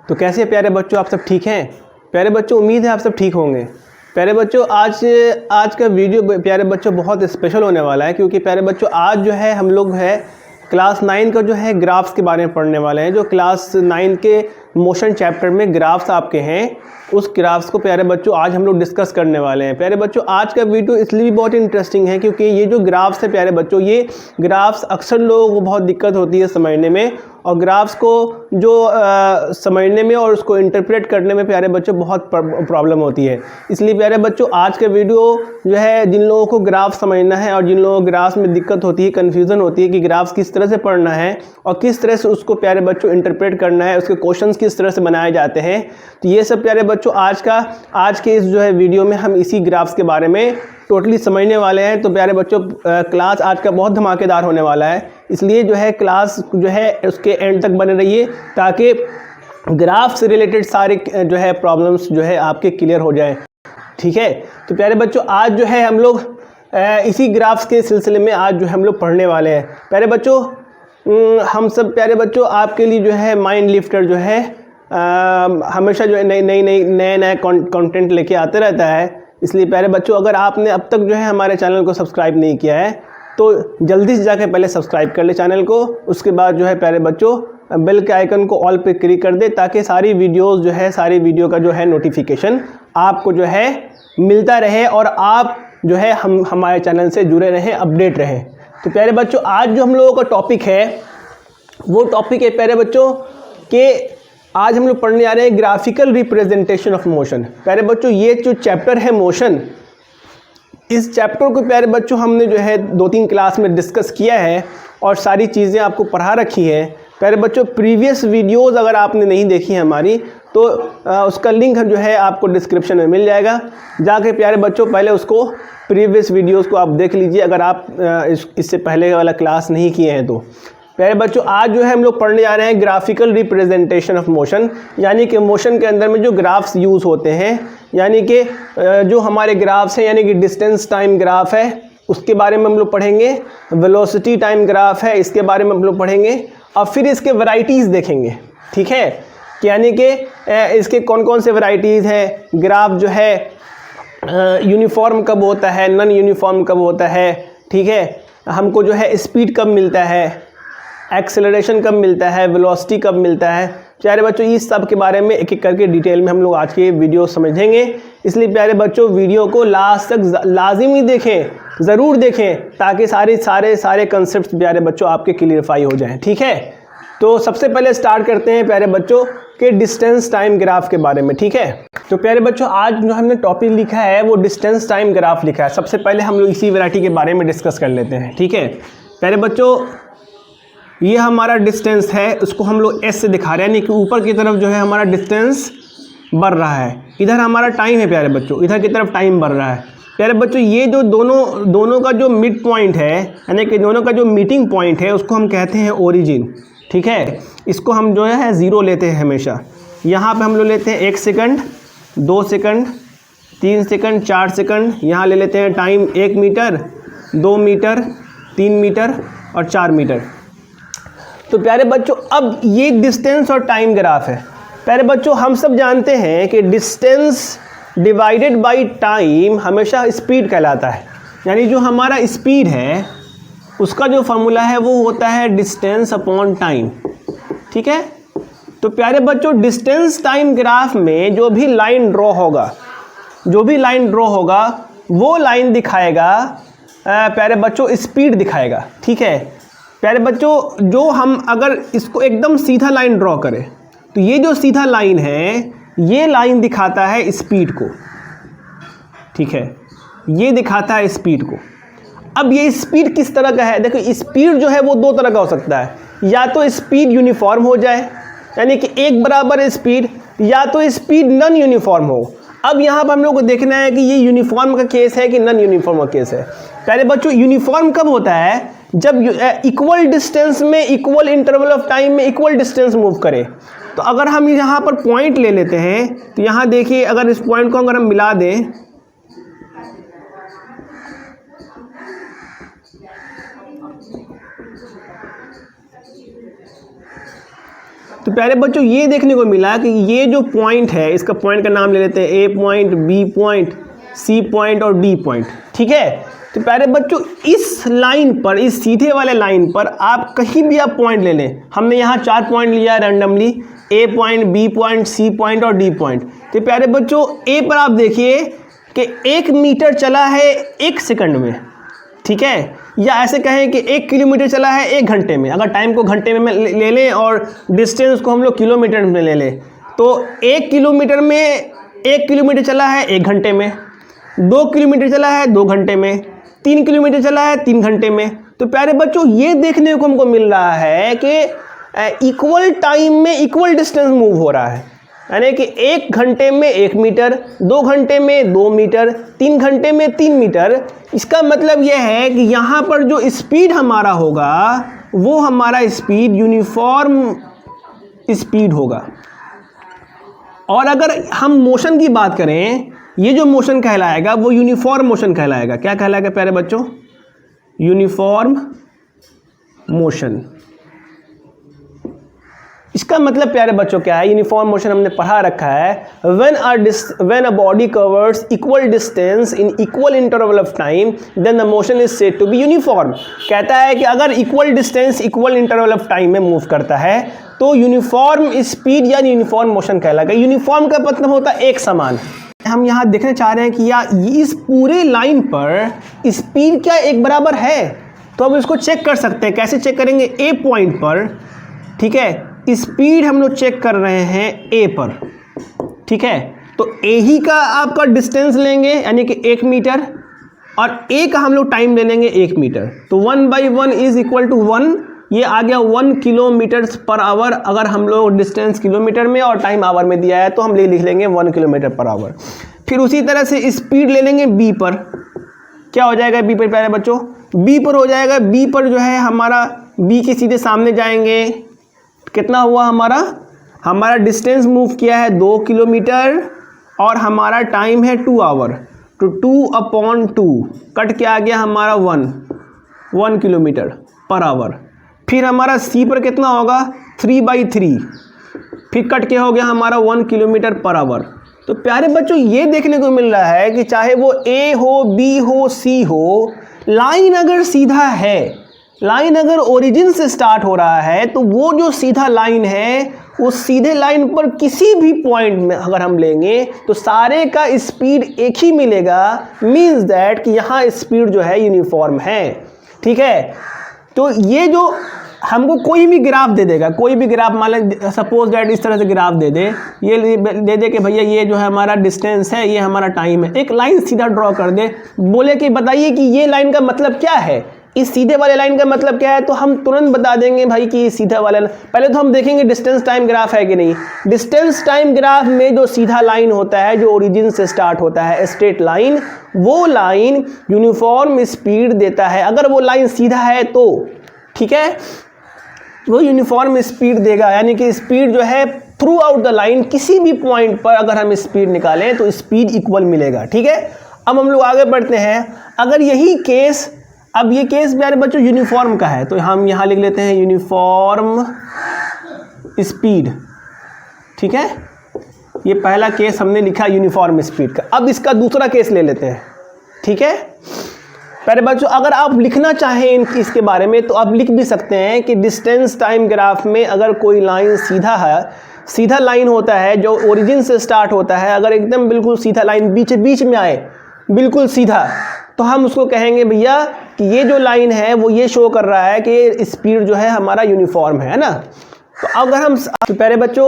तो कैसे प्यारे बच्चों, आप सब ठीक हैं? प्यारे बच्चों, उम्मीद है आप सब ठीक होंगे। प्यारे बच्चों, आज का वीडियो प्यारे बच्चों बहुत स्पेशल होने वाला है, क्योंकि प्यारे बच्चों आज जो है हम लोग क्लास 9 का जो है ग्राफ्स के बारे में पढ़ने वाले हैं। जो क्लास 9 के मोशन चैप्टर में ग्राफ्स आपके हैं, उस ग्राफ्स को प्यारे बच्चों आज हम लोग डिस्कस करने वाले हैं। प्यारे बच्चों, आज का वीडियो इसलिए भी बहुत इंटरेस्टिंग है क्योंकि ये जो ग्राफ्स है प्यारे बच्चों, ये ग्राफ्स अक्सर लोगों को बहुत दिक्कत होती है समझने में, और ग्राफ्स को जो समझने में और उसको इंटरप्रेट करने में प्यारे बच्चों बहुत प्रॉब्लम होती है। इसलिए प्यारे बच्चों आज का वीडियो जो है, जिन लोगों को ग्राफ समझना है और जिन लोगों को ग्राफ्स में दिक्कत होती है, कन्फ्यूज़न होती है कि ग्राफ्स किस तरह से पढ़ना है और किस तरह से उसको प्यारे बच्चों इंटरप्रेट करना है, उसके क्वेश्चंस किस तरह से बनाए जाते हैं, तो ये सब प्यारे बच्चों आज के इस जो है वीडियो में हम इसी ग्राफ्स के बारे में टोटली समझने वाले हैं। तो प्यारे बच्चों, क्लास आज का बहुत धमाकेदार होने वाला है, इसलिए जो है क्लास जो है उसके एंड तक बने रहिए ताकि ग्राफ से रिलेटेड सारे जो है प्रॉब्लम्स जो है आपके क्लियर हो जाएं। ठीक है, तो प्यारे बच्चों आज जो है हम लोग इसी ग्राफ्स के सिलसिले में आज जो हम लोग पढ़ने वाले हैं। प्यारे बच्चों, हम सब प्यारे बच्चों आपके लिए जो है माइंड लिफ्टर जो है हमेशा जो है नए कंटेंट लेके आते रहता है। इसलिए प्यारे बच्चों, अगर आपने अब तक जो है हमारे चैनल को सब्सक्राइब नहीं किया है तो जल्दी से जाके पहले सब्सक्राइब कर ले चैनल को। उसके बाद जो है प्यारे बच्चों बेल के आइकन को ऑल पे क्लिक कर दे ताकि सारी वीडियो का जो है नोटिफिकेशन आपको जो है मिलता रहे और आप जो है हमारे चैनल से जुड़े रहें, अपडेट रहें। तो प्यारे बच्चों आज जो हम लोगों का टॉपिक है वो टॉपिक है प्यारे बच्चों कि आज हम लोग पढ़ने जा रहे हैं ग्राफिकल रिप्रेजेंटेशन ऑफ मोशन। प्यारे बच्चों, ये जो चैप्टर है मोशन, इस चैप्टर को प्यारे बच्चों हमने जो है 2-3 क्लास में डिस्कस किया है और सारी चीज़ें आपको पढ़ा रखी हैं। प्यारे बच्चों, प्रीवियस वीडियोस अगर आपने नहीं देखी है हमारी तो उसका लिंक जो है आपको डिस्क्रिप्शन में मिल जाएगा। जाके प्यारे बच्चों पहले उसको प्रीवियस वीडियोस को आप देख लीजिए अगर आप इससे पहले वाला क्लास नहीं किए हैं तो। प्यारे बच्चों आज जो है हम लोग पढ़ने जा रहे हैं ग्राफिकल रिप्रेजेंटेशन ऑफ मोशन, यानी कि मोशन के अंदर में जो ग्राफ्स यूज़ होते हैं, यानी कि जो हमारे ग्राफ्स हैं, यानी कि डिस्टेंस टाइम ग्राफ है उसके बारे में हम लोग पढ़ेंगे, वेलोसिटी टाइम ग्राफ है इसके बारे में हम लोग पढ़ेंगे, और फिर इसके वैरायटीज़ देखेंगे। ठीक है, यानी कि इसके कौन कौन से वैरायटीज़ हैं, ग्राफ जो है यूनिफॉर्म कब होता है, नॉन यूनिफॉर्म कब होता है, ठीक है, हमको जो है स्पीड कब मिलता है, एक्सेलरेशन कब मिलता है, वेलोसिटी कब मिलता है। प्यारे बच्चों इस सब के बारे में एक एक करके डिटेल में हम लोग आज के वीडियो समझेंगे। इसलिए प्यारे बच्चों वीडियो को लास्ट तक लाजिमी देखें, ज़रूर देखें, ताकि सारे कंसेप्ट प्यारे बच्चों आपके क्लियरफाई हो जाएं। ठीक है, तो सबसे पहले स्टार्ट करते हैं प्यारे बच्चों के डिस्टेंस टाइम ग्राफ के बारे में। ठीक है, तो प्यारे बच्चों आज जो हमने टॉपिक लिखा है वो डिस्टेंस टाइम ग्राफ लिखा है। सबसे पहले हम लोग इसी वैरायटी के बारे में डिस्कस कर लेते हैं। ठीक है प्यारे बच्चों, ये हमारा डिस्टेंस है, उसको हम लोग एस से दिखा रहे हैं, यानी कि ऊपर की तरफ जो है हमारा डिस्टेंस बढ़ रहा है। इधर हमारा टाइम है प्यारे बच्चों, इधर की तरफ टाइम बढ़ रहा है। प्यारे बच्चों ये जो दोनों का जो मिड पॉइंट है, यानी कि दोनों का जो मीटिंग पॉइंट है, उसको हम कहते हैं ओरिजिन। ठीक है, इसको हम जो है 0 लेते हैं हमेशा। यहाँ पे हम लोग लेते हैं 1 सेकंड, 2 सेकंड, 3 सेकंड, 4 सेकंड। यहाँ ले लेते हैं टाइम 1 मीटर, 2 मीटर, 3 मीटर और 4 मीटर। तो प्यारे बच्चों अब ये डिस्टेंस और टाइम ग्राफ है। प्यारे बच्चों हम सब जानते हैं कि डिस्टेंस डिवाइडेड बाय टाइम हमेशा स्पीड कहलाता है, यानी जो हमारा स्पीड है उसका जो फार्मूला है वो होता है डिस्टेंस अपॉन टाइम। ठीक है, तो प्यारे बच्चों डिस्टेंस टाइम ग्राफ में जो भी लाइन ड्रॉ होगा वो लाइन दिखाएगा प्यारे बच्चों स्पीड दिखाएगा। ठीक है प्यारे बच्चों, जो हम अगर इसको एकदम सीधा लाइन ड्रॉ करें तो ये जो सीधा लाइन है ये लाइन दिखाता है स्पीड को। ठीक है, ये दिखाता है स्पीड को। अब ये स्पीड किस तरह का है, देखो स्पीड जो है वो 2 तरह का हो सकता है, या तो स्पीड यूनिफॉर्म हो जाए यानी कि एक बराबर स्पीड, या तो स्पीड नॉन यूनिफॉर्म हो। अब यहाँ पर हम लोग को देखना है कि ये यूनिफॉर्म का केस है कि नॉन यूनिफॉर्म का केस है। पहले बच्चों यूनिफॉर्म कब होता है, जब इक्वल डिस्टेंस में, इक्वल इंटरवल ऑफ टाइम में इक्वल डिस्टेंस मूव करे। तो अगर हम यहाँ पर पॉइंट ले लेते हैं तो यहाँ देखिए, अगर इस पॉइंट को अगर हम मिला दें तो प्यारे बच्चों ये देखने को मिला कि ये जो पॉइंट है, इसका पॉइंट का नाम ले लेते हैं, A point, B point, C point और डी पॉइंट, ठीक है। तो प्यारे बच्चों इस लाइन पर, इस सीधे वाले लाइन पर आप कहीं भी आप पॉइंट ले लें, हमने यहाँ 4 पॉइंट लिया randomly, A point, B point, C point और डी पॉइंट। तो प्यारे बच्चों ए पर आप देखिए कि 1 मीटर चला है 1 सेकंड में, ठीक है, या ऐसे कहें कि 1 किलोमीटर चला है 1 घंटे में। अगर टाइम को घंटे में ले लें और डिस्टेंस को हम लोग किलोमीटर में ले लें, तो 1 किलोमीटर में 1 किलोमीटर चला है 1 घंटे में, 2 किलोमीटर चला है 2 घंटे में, 3 किलोमीटर चला है 3 घंटे में। तो प्यारे बच्चों ये देखने को हमको मिल रहा है कि इक्वल टाइम में इक्वल डिस्टेंस मूव हो रहा है, यानी कि 1 घंटे में 1 मीटर, 2 घंटे में 2 मीटर, 3 घंटे में 3 मीटर। इसका मतलब यह है कि यहाँ पर जो स्पीड हमारा होगा वो हमारा स्पीड यूनिफॉर्म स्पीड होगा। और अगर हम मोशन की बात करें, ये जो मोशन कहलाएगा वो यूनिफॉर्म मोशन कहलाएगा। क्या कहलाएगा प्यारे बच्चों? Uniform motion. इसका मतलब प्यारे बच्चों क्या है? यूनिफॉर्म मोशन हमने पढ़ा रखा है, when a body covers equal distance in equal interval of time then the motion is said to be uniform। कहता है कि अगर equal distance equal interval of time में मूव करता है तो यूनिफॉर्म स्पीड या यूनिफॉर्म मोशन कहलाएगा। यूनिफॉर्म का मतलब होता है एक समान। हम यहाँ देखना चाह रहे हैं कि या इस पूरे लाइन पर स्पीड क्या एक बराबर है, तो अब इसको चेक कर सकते हैं। कैसे चेक करेंगे? ए पॉइंट पर, ठीक है, स्पीड हम लोग चेक कर रहे हैं ए पर, ठीक है। तो ए ही का आपका डिस्टेंस लेंगे यानी कि 1 मीटर, और ए का हम लोग टाइम ले लेंगे 1 मीटर। तो 1/1 इज इक्वल टू 1, ये आ गया 1 किलोमीटर पर आवर। अगर हम लोग डिस्टेंस किलोमीटर में और टाइम आवर में दिया है तो हम लिख लेंगे 1 किलोमीटर पर आवर। फिर उसी तरह से स्पीड ले लेंगे बी पर। क्या हो जाएगा बी पर प्यारे बच्चों? बी पर हो जाएगा, बी पर जो है हमारा, बी के सीधे सामने जाएंगे। कितना हुआ हमारा डिस्टेंस मूव किया है 2 किलोमीटर और हमारा टाइम है 2 आवर। तो 2/2 कट के आ गया हमारा 1 किलोमीटर पर आवर। फिर हमारा सी पर कितना होगा? 3/3, फिर कट के हो गया हमारा 1 किलोमीटर पर आवर। तो प्यारे बच्चों ये देखने को मिल रहा है कि चाहे वो ए हो, बी हो, सी हो, लाइन अगर सीधा है, लाइन अगर ओरिजिन से स्टार्ट हो रहा है, तो वो जो सीधा लाइन है उस सीधे लाइन पर किसी भी पॉइंट में अगर हम लेंगे तो सारे का स्पीड एक ही मिलेगा। मीन्स दैट कि यहाँ स्पीड जो है यूनिफॉर्म है, ठीक है। तो ये जो हमको कोई भी ग्राफ दे देगा, कोई भी ग्राफ, मान लें सपोज दैट इस तरह से ग्राफ दे दे, ये दे दे कि भैया ये जो है हमारा डिस्टेंस है, ये हमारा टाइम है, एक लाइन सीधा ड्रॉ कर दे, बोले कि बताइए कि ये लाइन का मतलब क्या है, इस सीधे वाले लाइन का मतलब क्या है, तो हम तुरंत बता देंगे भाई कि सीधा वाला। पहले तो हम देखेंगे डिस्टेंस टाइम ग्राफ है कि नहीं। डिस्टेंस टाइम ग्राफ में जो सीधा लाइन होता है, जो ओरिजिन से स्टार्ट होता है, स्ट्रेट लाइन, वो लाइन यूनिफॉर्म स्पीड देता है। अगर वो लाइन सीधा है तो, ठीक है, वो यूनिफॉर्म स्पीड देगा, यानी कि स्पीड जो है थ्रू आउट द लाइन, किसी भी पॉइंट पर अगर हम स्पीड निकालें तो स्पीड इक्वल मिलेगा, ठीक है। अब हम लोग आगे बढ़ते हैं। अगर यही केस, अब ये केस प्यारे बच्चों यूनिफॉर्म का है, तो हम यहाँ लिख लेते हैं यूनिफॉर्म स्पीड, ठीक है। ये पहला केस हमने लिखा यूनिफॉर्म स्पीड का। अब इसका दूसरा केस ले लेते हैं, ठीक है। प्यारे बच्चों अगर आप लिखना चाहें इसके बारे में तो आप लिख भी सकते हैं कि डिस्टेंस टाइम ग्राफ में अगर कोई लाइन सीधा है, सीधा लाइन होता है जो ओरिजिन से स्टार्ट होता है, अगर एकदम बिल्कुल सीधा लाइन बीच में आए, बिल्कुल सीधा, तो हम उसको कहेंगे भैया कि ये जो लाइन है वो ये शो कर रहा है कि स्पीड जो है हमारा यूनिफॉर्म है ना। तो अगर हम, तो प्यारे बच्चों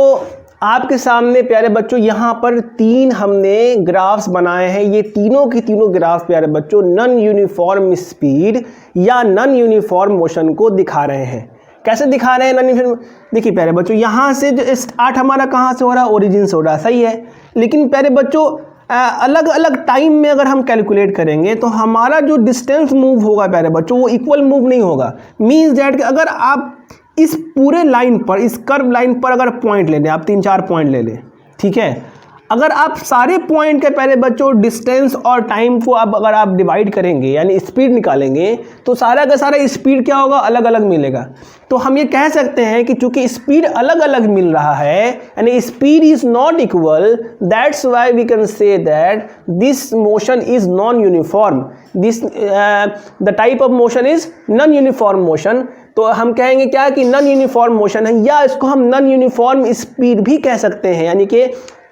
आपके सामने प्यारे बच्चों यहाँ पर 3 हमने ग्राफ्स बनाए हैं। ये तीनों की तीनों ग्राफ प्यारे बच्चों नॉन यूनिफॉर्म स्पीड या नॉन यूनिफॉर्म मोशन को दिखा रहे हैं। कैसे दिखा रहे हैं नॉन यूनिफॉर्म? देखिए प्यारे बच्चों यहाँ से जो स्टार्ट हमारा कहाँ से हो रहा है? ओरिजिन से हो रहा है, सही है। लेकिन प्यारे बच्चों अलग अलग टाइम में अगर हम कैलकुलेट करेंगे तो हमारा जो डिस्टेंस मूव होगा प्यारे बच्चों वो इक्वल मूव नहीं होगा। मीन्स दैट कि अगर आप इस पूरे लाइन पर, इस कर्व लाइन पर अगर पॉइंट ले लें, आप 3-4 पॉइंट ले लें, ठीक है। अगर आप सारे पॉइंट के पहले बच्चों डिस्टेंस और टाइम को अगर आप डिवाइड करेंगे यानी स्पीड निकालेंगे तो सारा का सारा स्पीड क्या होगा, अलग अलग मिलेगा। तो हम ये कह सकते हैं कि चूंकि स्पीड अलग अलग मिल रहा है यानी speed is not equal, that's why we can say that this motion is non uniform, this the type of motion is non uniform motion. तो हम कहेंगे क्या कि नॉन यूनिफॉर्म मोशन है, या इसको हम नॉन यूनिफॉर्म स्पीड भी कह सकते हैं, यानी कि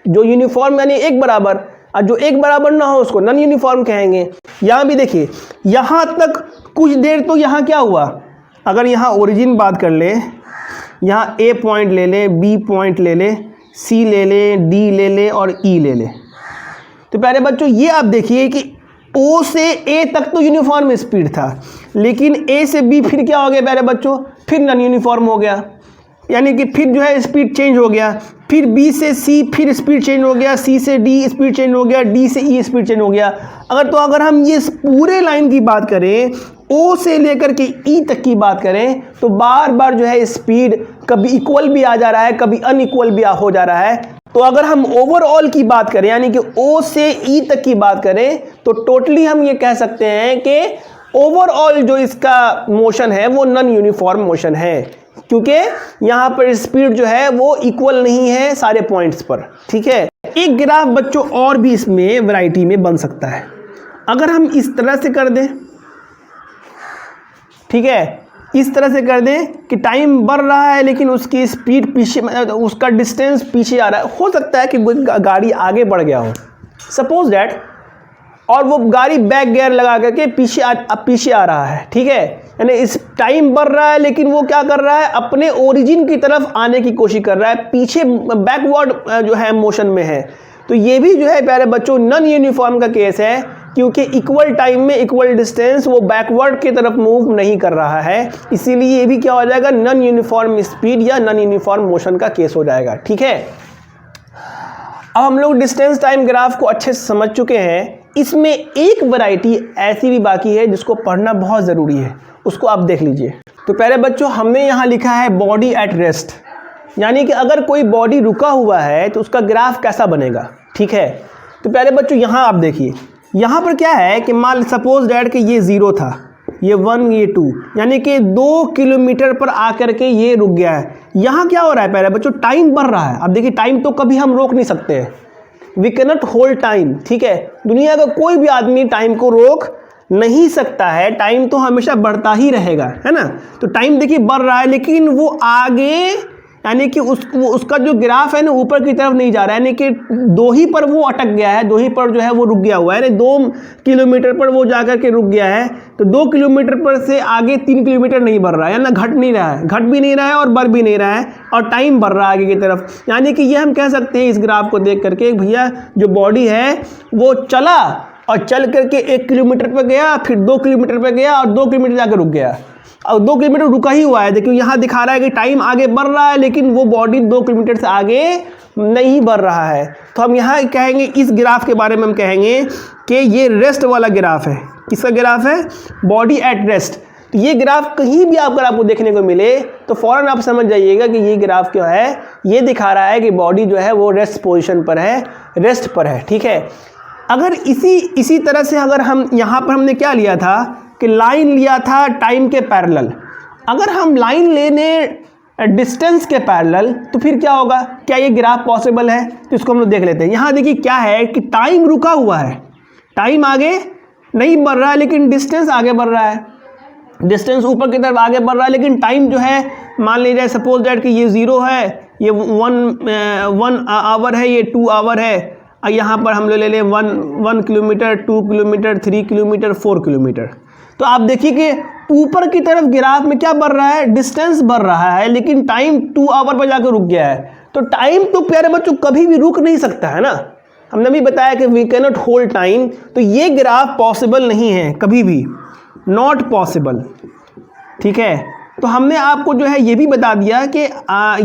जो यूनिफॉर्म यानी एक बराबर और जो एक बराबर ना हो उसको नॉन यूनिफॉर्म कहेंगे। यहाँ भी देखिए, यहाँ तक कुछ देर तो यहाँ क्या हुआ, अगर यहाँ ओरिजिन बात कर ले, यहाँ ए पॉइंट ले ले, बी पॉइंट ले ले, सी ले ले, डी ले ले और ई ले ले। तो प्यारे बच्चों ये आप देखिए कि ओ से ए तक तो यूनिफॉर्म स्पीड था, लेकिन ए से बी फिर क्या हो गया प्यारे बच्चों, फिर नॉन यूनिफॉर्म हो गया, यानी कि फिर जो है स्पीड चेंज हो गया। फिर बी से सी फिर स्पीड चेंज हो गया, सी से डी स्पीड चेंज हो गया, डी से ई स्पीड चेंज हो गया। अगर हम ये पूरे लाइन की बात करें, ओ से लेकर के ई तक की बात करें, तो बार बार जो है स्पीड कभी इक्वल भी आ जा रहा है, कभी अनइक्वल भी हो जा रहा है। तो अगर हम ओवरऑल की बात करें यानी कि ओ से ई तक की बात करें, तो टोटली हम ये कह सकते हैं कि ओवरऑल जो इसका मोशन है वो नॉन यूनिफॉर्म मोशन है, क्योंकि यहाँ पर स्पीड जो है वो इक्वल नहीं है सारे पॉइंट्स पर। ठीक है, एक ग्राफ बच्चों और भी इसमें वैरायटी में बन सकता है। अगर हम इस तरह से कर दें, ठीक है, इस तरह से कर दें कि टाइम बढ़ रहा है लेकिन उसकी स्पीड पीछे, उसका डिस्टेंस पीछे आ रहा है। हो सकता है कि गाड़ी आगे बढ़ गया हो, सपोज दैट, और वो गाड़ी बैक गियर लगा करके पीछे आ रहा है। ठीक है, यानी इस टाइम बढ़ रहा है लेकिन वो क्या कर रहा है, अपने ओरिजिन की तरफ आने की कोशिश कर रहा है, पीछे बैकवर्ड जो है मोशन में है। तो ये भी जो है प्यारे बच्चों नॉन यूनिफॉर्म का केस है, क्योंकि इक्वल टाइम में इक्वल डिस्टेंस वो बैकवर्ड की तरफ मूव नहीं कर रहा है, इसीलिए ये भी क्या हो जाएगा, नॉन यूनिफॉर्म स्पीड या नॉन यूनिफॉर्म मोशन का केस हो जाएगा। ठीक है, अब हम लोग डिस्टेंस टाइम ग्राफ को अच्छे से समझ चुके हैं। इसमें एक वैरायटी ऐसी भी बाकी है जिसको पढ़ना बहुत ज़रूरी है, उसको आप देख लीजिए। तो प्यारे बच्चों हमने यहाँ लिखा है बॉडी एट रेस्ट, यानी कि अगर कोई बॉडी रुका हुआ है तो उसका ग्राफ कैसा बनेगा। ठीक है, तो प्यारे बच्चों यहाँ आप देखिए, यहाँ पर क्या है कि मान सपोज डैट कि ये 0 था, ये 1, ये 2, यानी कि 2 किलोमीटर पर आकर के ये रुक गया है। यहाँ क्या हो रहा है प्यारे बच्चों, टाइम बढ़ रहा है। अब देखिए टाइम तो कभी हम रोक नहीं सकते हैं, we can not hold time. ठीक है, दुनिया का कोई भी आदमी टाइम को रोक नहीं सकता है, टाइम तो हमेशा बढ़ता ही रहेगा, है ना। तो टाइम देखिए बढ़ रहा है लेकिन वो आगे, यानी कि उसका जो ग्राफ है ना ऊपर की तरफ नहीं जा रहा है, यानी कि 2 ही पर वो अटक गया है, 2 ही पर जो है वो रुक गया हुआ है, यानी 2 किलोमीटर पर वो जाकर के रुक गया है। तो 2 किलोमीटर पर से आगे 3 किलोमीटर नहीं बढ़ रहा है ना, घट नहीं रहा है, घट भी नहीं रहा है और बढ़ भी नहीं रहा है, और टाइम बढ़ रहा है आगे की तरफ। यानी कि ये हम कह सकते हैं इस ग्राफ को देख करके, भैया जो बॉडी है वो चला और चल करके 1 किलोमीटर पर गया, फिर 2 किलोमीटर पर गया और 2 किलोमीटर जाकर रुक गया, और 2 किलोमीटर रुका ही हुआ है। देखिए यहाँ दिखा रहा है कि टाइम आगे बढ़ रहा है लेकिन वो बॉडी 2 किलोमीटर से आगे नहीं बढ़ रहा है। तो हम यहाँ कहेंगे इस ग्राफ के बारे में हम कहेंगे कि ये रेस्ट वाला ग्राफ है। किसका ग्राफ है, बॉडी एट रेस्ट। तो ये ग्राफ कहीं भी अगर आपको देखने को मिले तो फ़ौरन आप समझ जाइएगा कि ये ग्राफ क्या है, ये दिखा रहा है कि बॉडी जो है वो रेस्ट पोजिशन पर है, रेस्ट पर है। ठीक है, अगर इसी तरह से अगर हम यहाँ पर हमने क्या लिया था कि लाइन लिया था टाइम के पैरेलल, अगर हम लाइन लेने डिस्टेंस के पैरेलल तो फिर क्या होगा, क्या ये ग्राफ पॉसिबल है। तो इसको हम लोग देख लेते हैं। यहाँ देखिए क्या है कि टाइम रुका हुआ है, टाइम आगे नहीं बढ़ रहा है लेकिन डिस्टेंस आगे बढ़ रहा है, डिस्टेंस ऊपर की तरफ आगे बढ़ रहा है, लेकिन टाइम जो है मान लीजिए सपोज दैट कि ये 0 है, ये 1 आवर है, ये 2 आवर है, और यहाँ पर हम लोग ले लें 1 किलोमीटर, 2 किलोमीटर, 3 किलोमीटर, 4 किलोमीटर। तो आप देखिए कि ऊपर की तरफ ग्राफ में क्या बढ़ रहा है, डिस्टेंस बढ़ रहा है, लेकिन टाइम 2 आवर पर जाकर रुक गया है। तो टाइम तो प्यारे बच्चों कभी भी रुक नहीं सकता है ना, हमने भी बताया कि we can not hold time. तो ये ग्राफ पॉसिबल नहीं है, कभी भी नॉट पॉसिबल। ठीक है, तो हमने आपको जो है ये भी बता दिया कि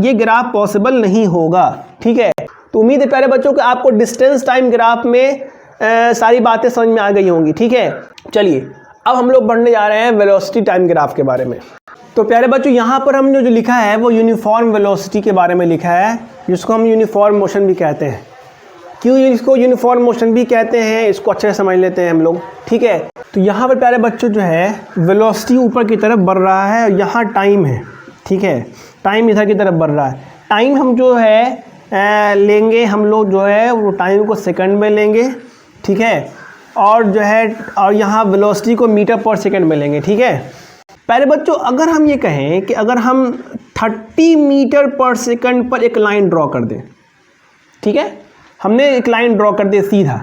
ये ग्राफ पॉसिबल नहीं होगा। ठीक है, तो उम्मीद है प्यारे बच्चों कि आपको डिस्टेंस टाइम ग्राफ में सारी बातें समझ में आ गई होंगी। ठीक है, चलिए अब हम लोग बढ़ने जा रहे हैं वेलोसिटी टाइम ग्राफ के बारे में। तो प्यारे बच्चों यहाँ पर हमने जो लिखा है वो यूनिफॉर्म वेलोसिटी के बारे में लिखा है, जिसको हम यूनिफॉर्म मोशन भी कहते हैं। क्यों इसको यूनिफॉर्म मोशन भी कहते हैं, इसको अच्छे से समझ लेते हैं हम लोग, ठीक है। तो यहाँ पर प्यारे बच्चों जो है वेलोसिटी ऊपर की तरफ बढ़ रहा है और यहाँ टाइम है, ठीक है, टाइम इधर की तरफ बढ़ रहा है। टाइम हम जो है लेंगे हम लोग जो है वो टाइम को सेकंड में लेंगे, ठीक है, और जो है और यहाँ वेलोसिटी को मीटर पर सेकंड में लेंगे, ठीक है। प्यारे बच्चों अगर हम ये कहें कि अगर हम 30 मीटर पर सेकंड पर एक लाइन ड्रॉ कर दें, ठीक है, हमने एक लाइन ड्रॉ कर दी सीधा,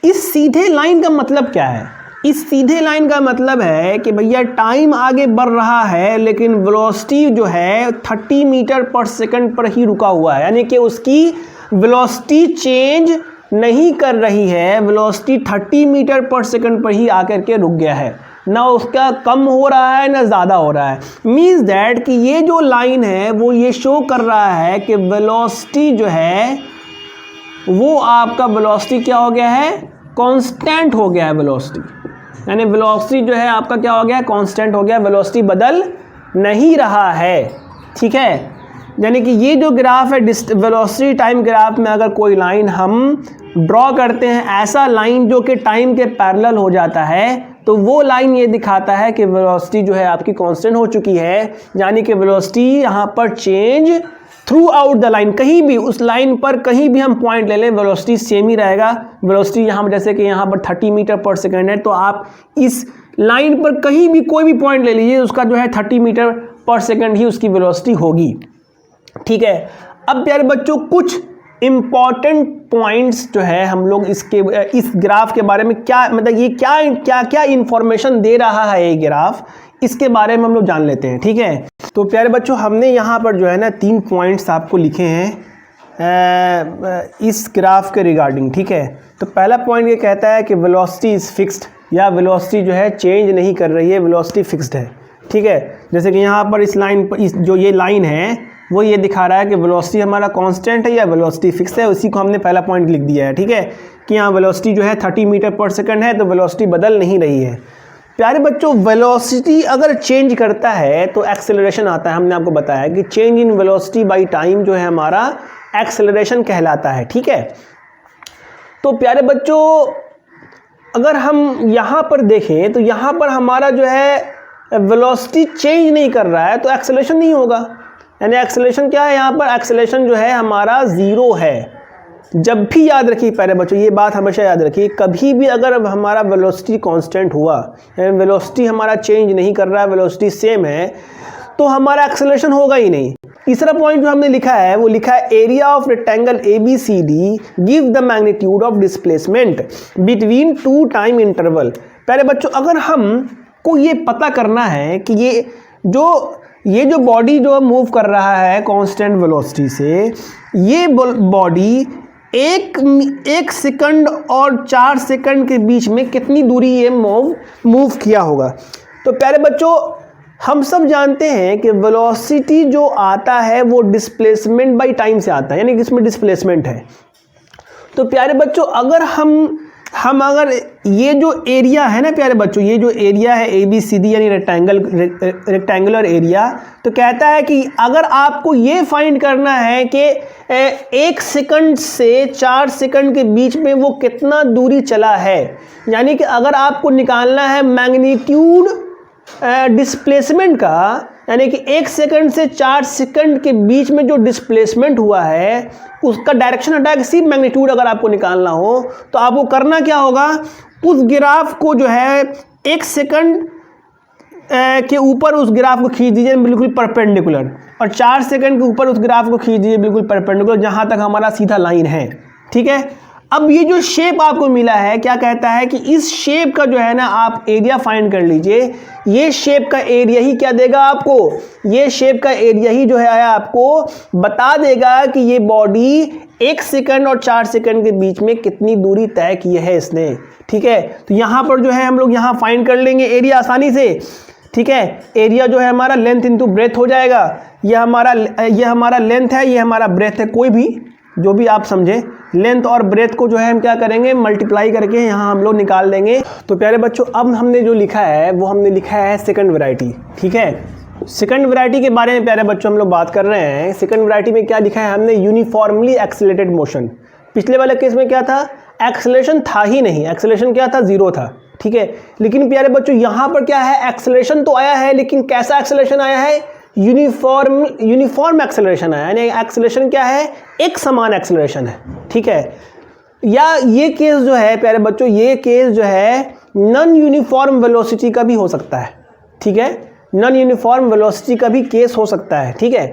इस सीधे लाइन का मतलब क्या है? इस सीधे लाइन का मतलब है कि भैया टाइम आगे बढ़ रहा है लेकिन वेलोसिटी जो है 30 मीटर पर सेकंड पर ही रुका हुआ है, यानी कि उसकी वेलोसिटी चेंज नहीं कर रही है, वेलोसिटी 30 मीटर पर सेकंड पर ही आकर के रुक गया है, ना उसका कम हो रहा है ना ज़्यादा हो रहा है। मीन्स दैट कि ये जो लाइन है वो ये शो कर रहा है कि वेलोसिटी जो है वो आपका वेलोसिटी क्या हो गया है, कांस्टेंट हो गया है वेलोसिटी, यानी वेलोसिटी जो है आपका क्या हो गया है, कांस्टेंट हो गया, वेलोसिटी बदल नहीं रहा है, ठीक है। यानी कि ये जो ग्राफ है वेलोसिटी टाइम ग्राफ में अगर कोई लाइन हम ड्रॉ करते हैं, ऐसा लाइन जो कि टाइम के पैरेलल हो जाता है, तो वो लाइन ये दिखाता है कि वेलोसिटी जो है आपकी कांस्टेंट हो चुकी है, यानी कि वेलोसिटी यहाँ पर change through out the line, कहीं भी उस लाइन पर कहीं भी हम पॉइंट ले लें वेलोसिटी सेम ही रहेगा। वेलोसिटी यहाँ जैसे कि यहाँ पर 30 मीटर पर सेकंड है, तो आप इस लाइन पर कहीं भी कोई भी पॉइंट ले लीजिए, उसका जो है 30 मीटर पर सेकंड ही उसकी वेलोसिटी होगी, ठीक है। अब प्यारे बच्चों कुछ इम्पॉर्टेंट पॉइंट्स जो है हम लोग इस ग्राफ के बारे में क्या मतलब ये क्या इंफॉर्मेशन दे रहा है ये ग्राफ, इसके बारे में हम लोग जान लेते हैं, ठीक है। तो प्यारे बच्चों हमने यहाँ पर जो है ना 3 पॉइंट्स आपको लिखे हैं इस ग्राफ के रिगार्डिंग, ठीक है। तो पहला पॉइंट ये कहता है कि वेलोसिटी इज़ फिक्स्ड, या वेलोसिटी जो है चेंज नहीं कर रही है, वेलोसिटी फिक्स्ड है, ठीक है। जैसे कि यहाँ पर इस लाइन पर जो ये लाइन है वो ये दिखा रहा है कि वेलोसिटी हमारा कांस्टेंट है या वेलोसिटी फिक्स है, उसी को हमने पहला पॉइंट लिख दिया है, ठीक है, कि यहाँ वेलोसिटी जो है 30 मीटर पर सेकंड है, तो वेलोसिटी बदल नहीं रही है। प्यारे बच्चों वेलोसिटी अगर चेंज करता है तो एक्सेलरेशन आता है, हमने आपको बताया कि change in velocity by time जो है हमारा एक्सेलरेशन कहलाता है, ठीक है। तो प्यारे बच्चों अगर हम यहाँ पर देखें तो यहाँ पर हमारा जो है वेलोसिटी चेंज नहीं कर रहा है, तो एक्सेलरेशन नहीं होगा, यानी एक्सेलरेशन क्या है, यहाँ पर एक्सेलरेशन जो है हमारा 0 है। जब भी याद रखिए प्यारे बच्चों, ये बात हमेशा याद रखिए, कभी भी अगर हमारा वेलोसिटी कांस्टेंट हुआ, यानी वेलोसिटी हमारा चेंज नहीं कर रहा है, वेलोसिटी सेम है, तो हमारा एक्सेलरेशन होगा ही नहीं। तीसरा पॉइंट जो हमने लिखा है वो लिखा है area of rectangle ABCD give the magnitude of displacement between 2 time interval. प्यारे बच्चों अगर हम को ये पता करना है कि ये जो बॉडी जो मूव कर रहा है कांस्टेंट वेलोसिटी से, ये बॉडी एक सेकंड और 4 सेकंड के बीच में कितनी दूरी ये मूव किया होगा। तो प्यारे बच्चों हम सब जानते हैं कि वेलोसिटी जो आता है वो डिस्प्लेसमेंट बाय टाइम से आता है, यानी कि इसमें डिस्प्लेसमेंट है। तो प्यारे बच्चों अगर हम अगर ये जो एरिया है ना प्यारे बच्चों, ये जो एरिया है ABCD यानी रेक्टेंगुलर एरिया, तो कहता है कि अगर आपको ये फाइंड करना है कि 1 सेकंड से 4 सेकंड के बीच में वो कितना दूरी चला है, यानी कि अगर आपको निकालना है मैग्नीट्यूड डिस्प्लेसमेंट का, यानी कि 1 सेकंड से 4 सेकंड के बीच में जो डिस्प्लेसमेंट हुआ है उसका डायरेक्शन हटा के सिर्फ मैग्नीट्यूड अगर आपको निकालना हो, तो आपको करना क्या होगा, उस ग्राफ को जो है 1 सेकंड के ऊपर उस ग्राफ को खींच दीजिए बिल्कुल परपेंडिकुलर, और 4 सेकंड के ऊपर उस ग्राफ को खींच दीजिए बिल्कुल परपेंडिकुलर, जहाँ तक हमारा सीधा लाइन है, ठीक है। अब ये जो शेप आपको मिला है क्या कहता है कि इस शेप का जो है ना आप एरिया फाइंड कर लीजिए। ये शेप का एरिया ही क्या देगा आपको, ये शेप का एरिया ही जो है आपको बता देगा कि ये बॉडी 1 सेकंड और 4 सेकंड के बीच में कितनी दूरी तय की है इसने, ठीक है। तो यहाँ पर जो है हम लोग यहाँ फाइंड कर लेंगे एरिया आसानी से, ठीक है। एरिया जो है हमारा लेंथ इंटू ब्रेथ हो जाएगा, ये हमारा लेंथ है, ये हमारा ब्रेथ है, कोई भी जो भी आप समझे, लेंथ और ब्रेथ को जो है हम क्या करेंगे मल्टीप्लाई करके यहाँ हम लोग निकाल देंगे। तो प्यारे बच्चों अब हमने जो लिखा है वो हमने लिखा है सेकंड वैरायटी, ठीक है। सेकंड वैरायटी के बारे में प्यारे बच्चों हम लोग बात कर रहे हैं। सेकंड वैरायटी में क्या लिखा है हमने, यूनिफॉर्मली एक्सीलरेटेड मोशन। पिछले वाले केस में क्या था, एक्सेलरेशन था ही नहीं, एक्सेलरेशन क्या था, जीरो था, ठीक है। लेकिन प्यारे बच्चों यहाँ पर क्या है, एक्सेलरेशन तो आया है, लेकिन कैसा एक्सेलरेशन आया है, यूनिफॉर्म एक्सेलरेशन आया, यानी एक्सेलरेशन क्या है, एक समान एक्सेलरेशन है, ठीक है। या ये केस जो है प्यारे बच्चों, ये केस जो है नॉन यूनिफॉर्म वेलोसिटी का भी हो सकता है, ठीक है, नॉन यूनिफॉर्म वेलोसिटी का भी केस हो सकता है, ठीक है।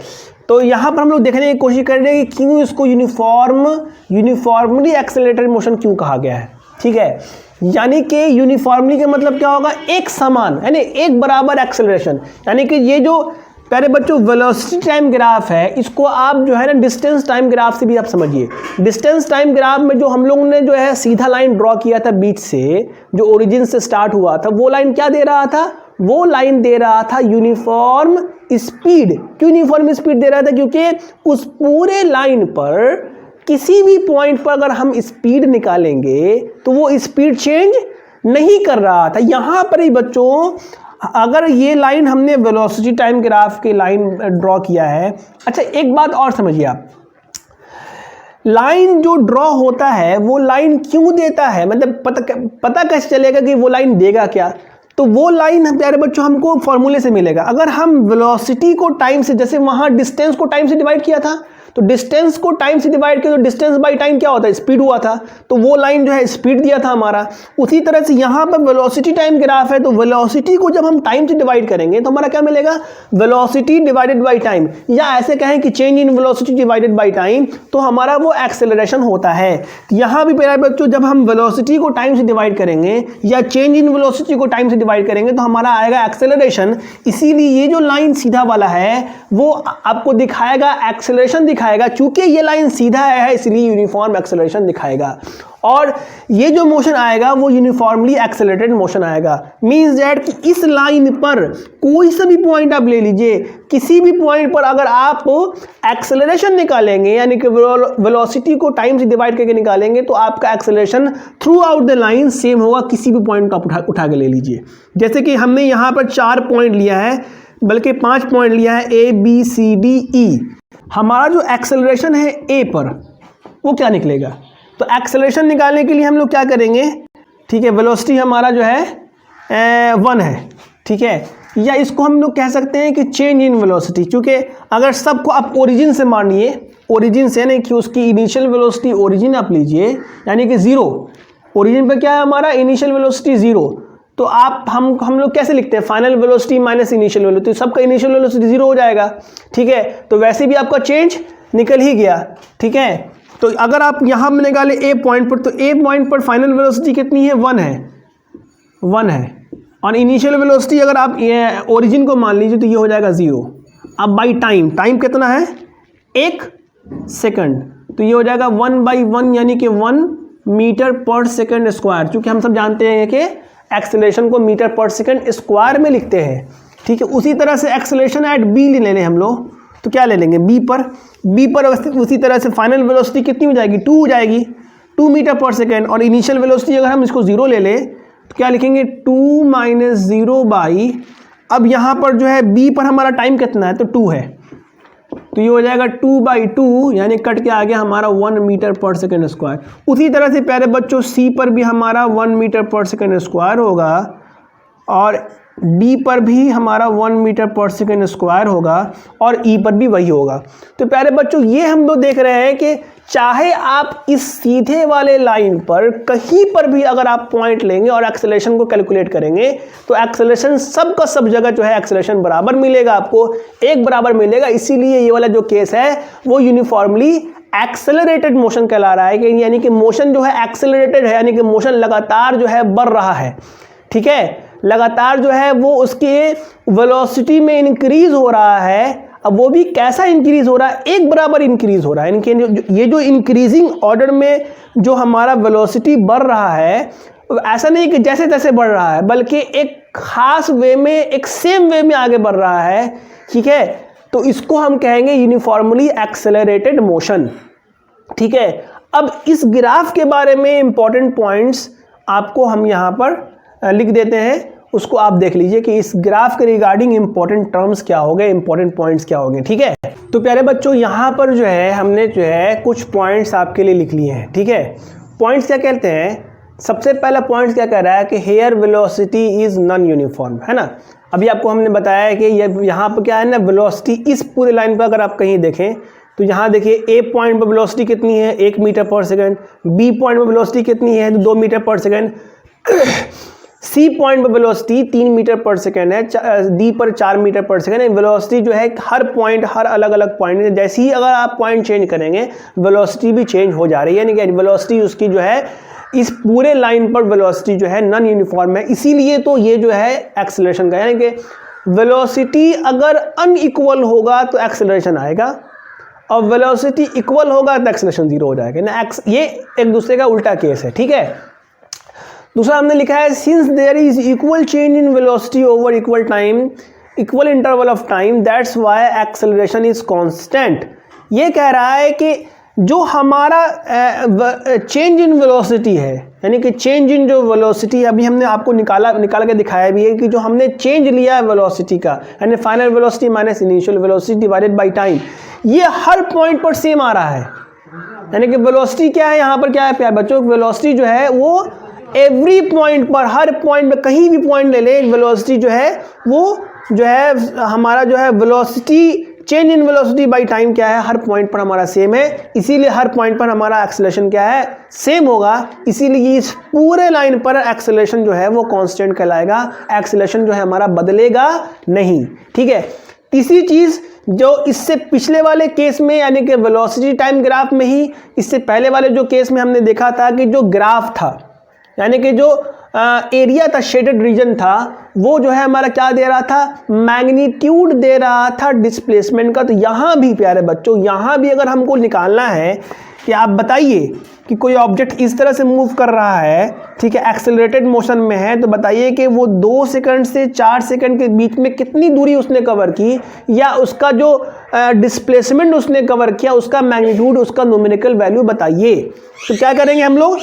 तो यहाँ पर हम लोग देखने की कोशिश कर रहे हैं कि क्यों इसको यूनिफॉर्मली एक्सेलरेटेड मोशन क्यों कहा गया है, ठीक है। यानी कि यूनिफॉर्मली का मतलब क्या होगा, एक समान, यानी एक बराबर एक्सेलरेशन। यानी कि ये जो प्यारे बच्चों वेलोसिटी टाइम ग्राफ है, इसको आप जो है ना डिस्टेंस टाइम ग्राफ से भी आप समझिए। डिस्टेंस टाइम ग्राफ में जो हम लोगों ने जो है सीधा लाइन ड्रॉ किया था बीच से, जो ओरिजिन से स्टार्ट हुआ था, वो लाइन क्या दे रहा था, वो लाइन दे रहा था यूनिफॉर्म स्पीड। क्यों यूनिफॉर्म स्पीड दे रहा था, क्योंकि उस पूरे लाइन पर किसी भी पॉइंट पर अगर हम स्पीड निकालेंगे तो वो स्पीड चेंज नहीं कर रहा था। यहाँ पर ही बच्चों अगर ये लाइन हमने वेलोसिटी टाइम ग्राफ की लाइन ड्रॉ किया है, अच्छा एक बात और समझिए आप, लाइन जो ड्रॉ होता है वो लाइन क्यों देता है, मतलब पता कैसे चलेगा कि वो लाइन देगा क्या, तो वो लाइन प्यारे बच्चों हमको फॉर्मूले से मिलेगा। अगर हम वेलोसिटी को टाइम से, जैसे वहाँ डिस्टेंस को टाइम से डिवाइड किया था, तो डिस्टेंस को टाइम से डिवाइड किया तो डिस्टेंस बाय टाइम क्या होता है, स्पीड हुआ था, तो वो लाइन जो है स्पीड दिया था हमारा। उसी तरह से यहाँ पर वेलोसिटी टाइम ग्राफ है, तो वेलोसिटी को जब हम टाइम से डिवाइड करेंगे तो हमारा क्या मिलेगा, वेलोसिटी डिवाइडेड बाय टाइम, या ऐसे कहें कि change in velocity divided by time, तो हमारा वो एक्सेलरेशन होता है। यहाँ भी प्यारे बच्चों जब हम वेलोसिटी को टाइम से डिवाइड करेंगे या चेंज इन वेलोसिटी को टाइम से डिवाइड करेंगे तो हमारा आएगा एक्सेलरेशन। इसीलिए ये जो लाइन सीधा वाला है वो आपको दिखाएगा एक्सेलरेशन दिखाएगा, चूंकि ये लाइन सीधा है इसलिए यूनिफॉर्म एक्सेलरेशन दिखाएगा। और ये जो मोशन आएगा वो यूनिफॉर्मली एक्सेलरेटेड मोशन आएगा। मींस दैट कि इस लाइन पर कोई सा भी पॉइंट आप ले लीजिए, किसी भी पॉइंट पर अगर आप एक्सेलरेशन निकालेंगे, यानी कि वेलोसिटी को टाइम से डिवाइड करके निकालेंगे, तो आपका acceleration through out the line same होगा। किसी भी पॉइंट को आप उठा के ले लीजिए, जैसे कि हमने यहाँ पर 4 पॉइंट लिया है, बल्कि 5 पॉइंट लिया है, A B C D E। हमारा जो एक्सेलरेशन है A पर वो क्या निकलेगा, तो एक्सेलरेशन निकालने के लिए हम लोग क्या करेंगे, ठीक है, वेलोसिटी हमारा जो है 1 है, ठीक है, या इसको हम लोग कह सकते हैं कि चेंज इन वेलोसिटी, क्योंकि अगर सबको आप ओरिजिन से मानिए, ओरिजिन से नहीं कि उसकी इनिशियल वेलोसिटी ओरिजिन आप लीजिए, यानी कि 0, ओरिजिन पर क्या है हमारा इनिशियल वेलोसिटी 0, तो आप हम लोग कैसे लिखते हैं, final velocity minus initial velocity, सबका इनिशियल वेलोसिटी 0 हो जाएगा, ठीक है। तो वैसे भी आपका चेंज निकल ही गया, ठीक है। तो अगर आप यहाँ में निकाले A पॉइंट पर, तो A पॉइंट पर फाइनल वेलोसिटी कितनी है, 1 है, और इनिशियल वेलोसिटी अगर आप ओरिजिन को मान लीजिए तो ये हो जाएगा 0। अब बाई टाइम कितना है, 1 सेकंड, तो ये हो जाएगा 1/1 यानी कि 1 मीटर पर सेकंड स्क्वायर, क्योंकि हम सब जानते हैं कि एक्सेलरेशन को मीटर पर सेकंड स्क्वायर में लिखते हैं, ठीक है। उसी तरह से एक्सेलरेशन एट B ले लें हम लोग, तो क्या ले लेंगे, B पर उसी तरह से फाइनल वेलोसिटी कितनी हो जाएगी, 2 हो जाएगी, 2 मीटर पर सेकंड, और इनिशियल वेलोसिटी अगर हम इसको 0 ले लें तो क्या लिखेंगे, 2 - 0 बाई, अब यहाँ पर जो है B पर हमारा टाइम कितना है, तो 2 है, तो ये हो जाएगा 2/2, यानी कट के आ गया हमारा 1 मीटर पर सेकंड स्क्वायर। उसी तरह से प्यारे बच्चों C पर भी हमारा 1 मीटर पर सेकंड स्क्वायर होगा, और D पर भी हमारा 1 मीटर पर सेकंड स्क्वायर होगा, और E पर भी वही होगा। तो प्यारे बच्चों ये हम लोग देख रहे हैं कि चाहे आप इस सीधे वाले लाइन पर कहीं पर भी अगर आप पॉइंट लेंगे और एक्सेलरेशन को कैलकुलेट करेंगे, तो एक्सेलरेशन सब का सब जगह जो है एक्सेलरेशन बराबर मिलेगा, आपको एक बराबर मिलेगा। इसीलिए ये वाला जो केस है वो यूनिफॉर्मली एक्सेलरेटेड मोशन कहला रहा है, यानी कि मोशन जो है एक्सेलरेटेड है, यानी कि मोशन लगातार जो है बढ़ रहा है, ठीक है, लगातार जो है वो उसके वेलोसिटी में इंक्रीज हो रहा है। अब वो भी कैसा इंक्रीज हो रहा है, एक बराबर इंक्रीज हो रहा है, यानी ये जो इंक्रीजिंग ऑर्डर में जो हमारा वेलोसिटी बढ़ रहा है, ऐसा नहीं कि जैसे तैसे बढ़ रहा है, बल्कि एक खास वे में, एक सेम वे में आगे बढ़ रहा है, ठीक है। तो इसको हम कहेंगे यूनिफॉर्मली एक्सेलरेटेड मोशन, ठीक है। अब इस ग्राफ के बारे में इंपॉर्टेंट पॉइंट्स आपको हम यहाँ पर लिख देते हैं, उसको आप देख लीजिए कि इस ग्राफ के रिगार्डिंग इंपॉर्टेंट टर्म्स क्या हो गए, इंपॉर्टेंट पॉइंट्स क्या हो गए। ठीक है, तो प्यारे बच्चों यहाँ पर जो है हमने जो है कुछ पॉइंट्स आपके लिए लिख लिए हैं। ठीक है, पॉइंट्स क्या कहते हैं? सबसे पहला पॉइंट क्या कह रहा है कि here velocity is non uniform, है ना। अभी आपको हमने बताया है कि यहाँ पर क्या है ना, वेलोसिटी इस पूरे लाइन पर अगर आप कहीं देखें तो यहाँ देखिए ए पॉइंट पर वेलोसिटी कितनी है, 1 मीटर पर सेकंड। बी पॉइंट पर वेलोसिटी कितनी है, 2 मीटर पर सेकंड। सी पॉइंट पर वेलोसिटी 3 मीटर पर सेकंड है, डी पर 4 मीटर पर सेकंड। वेलोसिटी जो है हर पॉइंट, हर अलग अलग पॉइंट है, जैसे ही अगर आप पॉइंट चेंज करेंगे वेलोसिटी भी चेंज हो जा रही है, यानी कि वेलोसिटी उसकी जो है इस पूरे लाइन पर वेलोसिटी जो है नॉन यूनिफॉर्म है। इसीलिए तो ये जो है एक्सेलरेशन का, यानी कि वेलोसिटी अगर अनइक्वल होगा तो एक्सेलरेशन आएगा और वेलोसिटी इक्वल होगा तो एक्सेलरेशन 0 हो जाएगा ना। ये एक दूसरे का उल्टा केस है। ठीक है, दूसरा हमने लिखा है since there is equal change in velocity over equal time, equal interval of time, that's why acceleration is constant. ये कह रहा है कि जो हमारा चेंज इन वेलोसिटी है, यानी कि चेंज इन जो वेलोसिटी अभी हमने आपको निकाल के दिखाया भी है कि जो हमने चेंज लिया है वेलोसिटी का, यानी final velocity minus initial velocity divided by time, ये हर पॉइंट पर सेम आ रहा है। यानी कि वेलोसिटी क्या है यहाँ पर, क्या है प्यारे बच्चों, वेलोसिटी जो है वो एवरी पॉइंट पर, हर पॉइंट पर कहीं भी पॉइंट ले लें, वेलोसिटी जो है वो जो है हमारा जो है velocity change in velocity by time क्या है, हर पॉइंट पर हमारा सेम है। इसीलिए हर पॉइंट पर हमारा एक्सेलरेशन क्या है, सेम होगा। इसीलिए इस पूरे लाइन पर एक्सेलरेशन जो है वो कांस्टेंट कहलाएगा, एक्सेलरेशन जो है हमारा बदलेगा नहीं। ठीक है, तीसरी चीज़ जो इससे पिछले वाले केस में यानी कि वेलोसिटी टाइम ग्राफ में ही, इससे पहले वाले जो केस में हमने देखा था कि जो ग्राफ था यानी कि जो एरिया था, शेडेड रीजन था, वो जो है हमारा क्या दे रहा था, मैग्नीट्यूड दे रहा था डिस्प्लेसमेंट का। तो यहाँ भी प्यारे बच्चों, यहाँ भी अगर हमको निकालना है कि आप बताइए कि कोई ऑब्जेक्ट इस तरह से मूव कर रहा है, ठीक है, एक्सेलरेटेड मोशन में है, तो बताइए कि वो 2 सेकंड से 4 सेकंड के बीच में कितनी दूरी उसने कवर की, या उसका जो डिस्प्लेसमेंट उसने कवर किया, उसका मैग्नीट्यूड, उसका न्यूमेरिकल वैल्यू बताइए। तो क्या करेंगे हम लोग,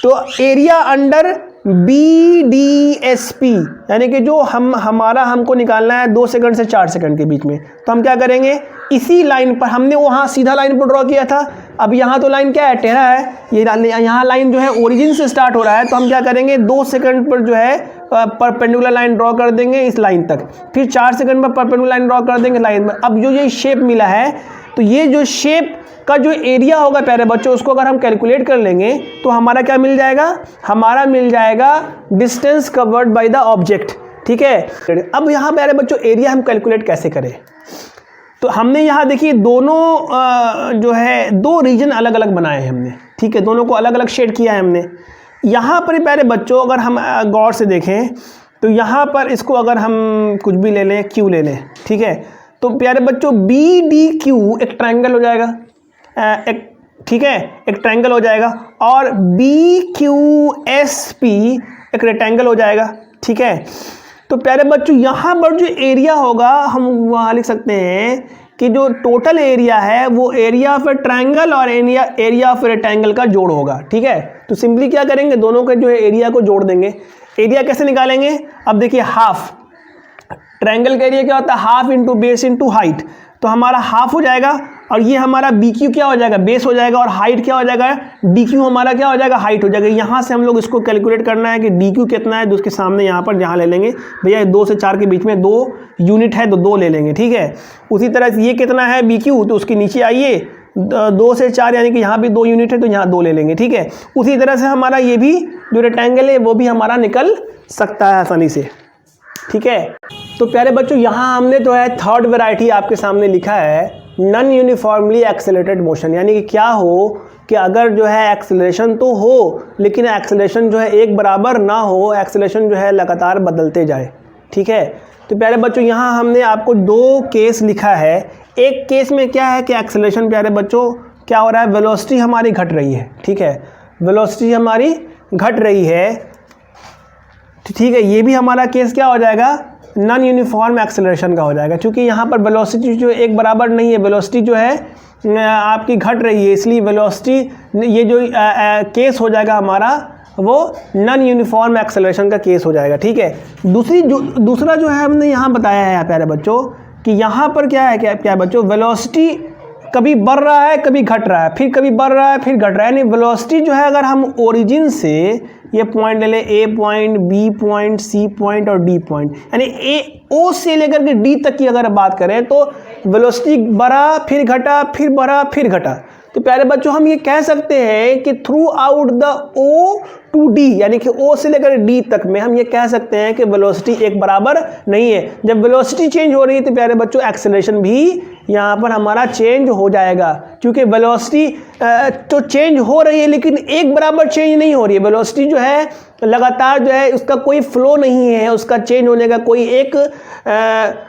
तो एरिया अंडर BDSP, यानी कि जो हमको निकालना है 2 सेकंड से 4 सेकंड के बीच में, तो हम क्या करेंगे, इसी लाइन पर हमने वहाँ सीधा लाइन पर ड्रॉ किया था, अब यहाँ तो लाइन क्या है, टेढ़ा है, ये यहाँ लाइन जो है ओरिजिन से स्टार्ट हो रहा है, तो हम क्या करेंगे 2 सेकंड पर जो है परपेंडिकुलर लाइन ड्रॉ कर देंगे इस लाइन तक, फिर 4 सेकंड पर परपेंडिकुलर लाइन ड्रॉ कर देंगे लाइन में। अब जो ये शेप मिला है, तो ये जो शेप का जो एरिया होगा प्यारे बच्चों, उसको अगर हम कैलकुलेट कर लेंगे तो हमारा क्या मिल जाएगा, हमारा मिल जाएगा distance covered by the object. ठीक है, अब यहाँ प्यारे बच्चों एरिया हम कैलकुलेट कैसे करें, तो हमने यहाँ देखिए दोनों जो है 2 रीजन अलग अलग बनाए हैं हमने। ठीक है, दोनों को अलग अलग शेड किया है हमने। यहाँ पर प्यारे बच्चों अगर हम गौर से देखें तो यहाँ पर इसको अगर हम कुछ भी ले लें, क्यू ले लें, ठीक है, तो प्यारे बच्चों BDQ एक ट्रायंगल हो जाएगा, ठीक है, एक ट्रायंगल हो जाएगा, और BQSP एक रेक्टेंगल हो जाएगा। ठीक है, तो प्यारे बच्चों यहाँ पर जो एरिया होगा हम वहाँ लिख सकते हैं कि जो टोटल एरिया है वो एरिया ऑफ ए ट्रायंगल और एरिया ऑफ रेक्टेंगल का जोड़ होगा। ठीक है, तो सिंपली क्या करेंगे, दोनों के जो है एरिया को जोड़ देंगे। एरिया कैसे निकालेंगे, अब देखिए हाफ, ट्रायंगल का एरिया क्या होता है, half into base into height, तो हमारा हाफ हो जाएगा, और ये हमारा BQ क्या हो जाएगा, बेस हो जाएगा, और हाइट क्या हो जाएगा, DQ हमारा क्या हो जाएगा, हाइट हो जाएगा। यहाँ से हम लोग इसको कैलकुलेट करना है कि DQ कितना है, तो उसके सामने यहाँ पर जहाँ ले लेंगे भैया 2 से 4 के बीच में 2 यूनिट है तो 2 ले लेंगे। ठीक है, उसी तरह ये कितना है BQ, तो उसके नीचे आइए 2 से 4 यानी कि यहाँ भी 2 यूनिट है तो यहाँ 2 ले लेंगे। ठीक है, उसी तरह से हमारा ये भी जो रेक्टेंगल है वो भी हमारा निकल सकता है आसानी से। ठीक है, तो प्यारे बच्चों यहाँ हमने जो है 3rd वैरायटी आपके सामने लिखा है, नॉन यूनिफॉर्मली एक्सेलरेटेड मोशन, यानी कि क्या हो कि अगर जो है एक्सेलरेशन तो हो लेकिन एक्सेलरेशन जो है एक बराबर ना हो, एक्सेलरेशन जो है लगातार बदलते जाए। ठीक है, तो प्यारे बच्चों यहाँ हमने आपको 2 केस लिखा है। एक केस में क्या है कि एक्सेलरेशन प्यारे बच्चों क्या हो रहा है, वेलोसिटी हमारी घट रही है। ठीक है, वेलोसिटी हमारी घट रही है। ठीक है, ये भी हमारा केस क्या हो जाएगा, नॉन यूनिफॉर्म एक्सेलरेशन का हो जाएगा, क्योंकि यहाँ पर वेलोसिटी जो एक बराबर नहीं है, वेलोसिटी जो है आपकी घट रही है, इसलिए वेलोसिटी ये जो केस हो जाएगा हमारा वो नॉन यूनिफॉर्म एक्सेलरेशन का केस हो जाएगा। ठीक है, दूसरा जो है हमने यहाँ बताया है प्यारे बच्चों कि यहाँ पर क्या है, क्या बच्चों, वेलोसिटी कभी बढ़ रहा है कभी घट रहा है, फिर कभी बढ़ रहा है फिर घट रहा है। यानी वेलोसिटी जो है, अगर हम ओरिजिन से ये पॉइंट ले लें, A point, B point, C point और डी पॉइंट, यानी ओ से लेकर के डी तक की अगर बात करें तो वेलोसिटी बढ़ा फिर घटा फिर बढ़ा फिर घटा। तो प्यारे बच्चों हम ये कह सकते हैं कि throughout the O to D, यानी कि ओ से लेकर डी तक में हम ये कह सकते हैं कि वेलोसिटी एक बराबर नहीं है। जब वेलोसिटी चेंज हो रही है तो प्यारे बच्चों एक्सेलरेशन भी यहाँ पर हमारा चेंज हो जाएगा, क्योंकि वेलोसिटी तो चेंज हो रही है लेकिन एक बराबर चेंज नहीं हो रही है। वेलोसिटी जो है लगातार जो है उसका कोई फ्लो नहीं है, उसका चेंज होने का कोई एक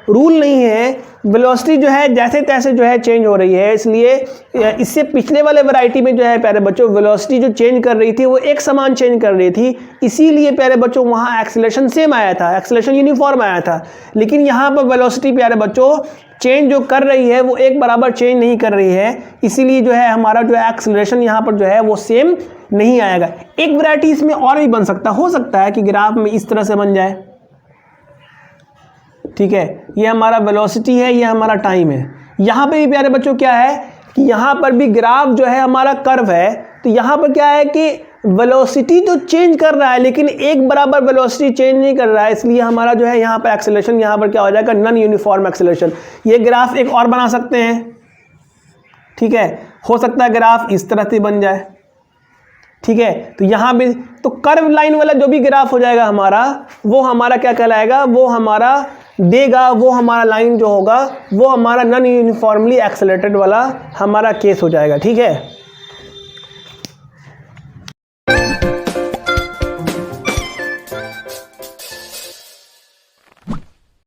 रूल नहीं है। वेलोसिटी जो है जैसे तैसे जो है चेंज हो रही है। इसलिए इससे पिछले वाले वैरायटी में जो है प्यारे बच्चों वेलोसिटी जो चेंज कर रही थी वो एक समान चेंज कर रही थी, इसीलिए प्यारे बच्चों वहाँ एक्सेलरेशन सेम आया था, एक्सेलरेशन यूनिफॉर्म आया था। लेकिन यहाँ पर वेलोसिटी प्यारे बच्चों चेंज जो कर रही है वो एक बराबर चेंज नहीं कर रही है, इसीलिए जो है हमारा जो है एक्सेलरेशन यहाँ पर जो है वो सेम नहीं आएगा। एक वैरायटी इसमें और भी बन सकता, हो सकता है कि ग्राफ में इस तरह से बन जाए। ठीक है, ये हमारा वेलोसिटी है, ये हमारा टाइम है। यहाँ पे भी प्यारे बच्चों क्या है कि यहाँ पर भी ग्राफ जो है हमारा कर्व है, तो यहाँ पर क्या है कि वेलोसिटी तो चेंज कर रहा है लेकिन एक बराबर वेलोसिटी चेंज नहीं कर रहा है, इसलिए हमारा जो है यहाँ पर एक्सेलरेशन यहाँ पर क्या हो जाएगा, नॉन यूनिफॉर्म एक्सेलरेशन। ये ग्राफ एक और बना सकते हैं। ठीक है, हो सकता है ग्राफ इस तरह से बन जाए। ठीक है, तो यहाँ भी तो कर्व लाइन वाला जो भी ग्राफ हो जाएगा हमारा, वो हमारा क्या कहलाएगा, वो हमारा देगा, वो हमारा लाइन जो होगा वो हमारा नॉन यूनिफॉर्मली एक्सेलरेटेड वाला हमारा केस हो जाएगा। ठीक है।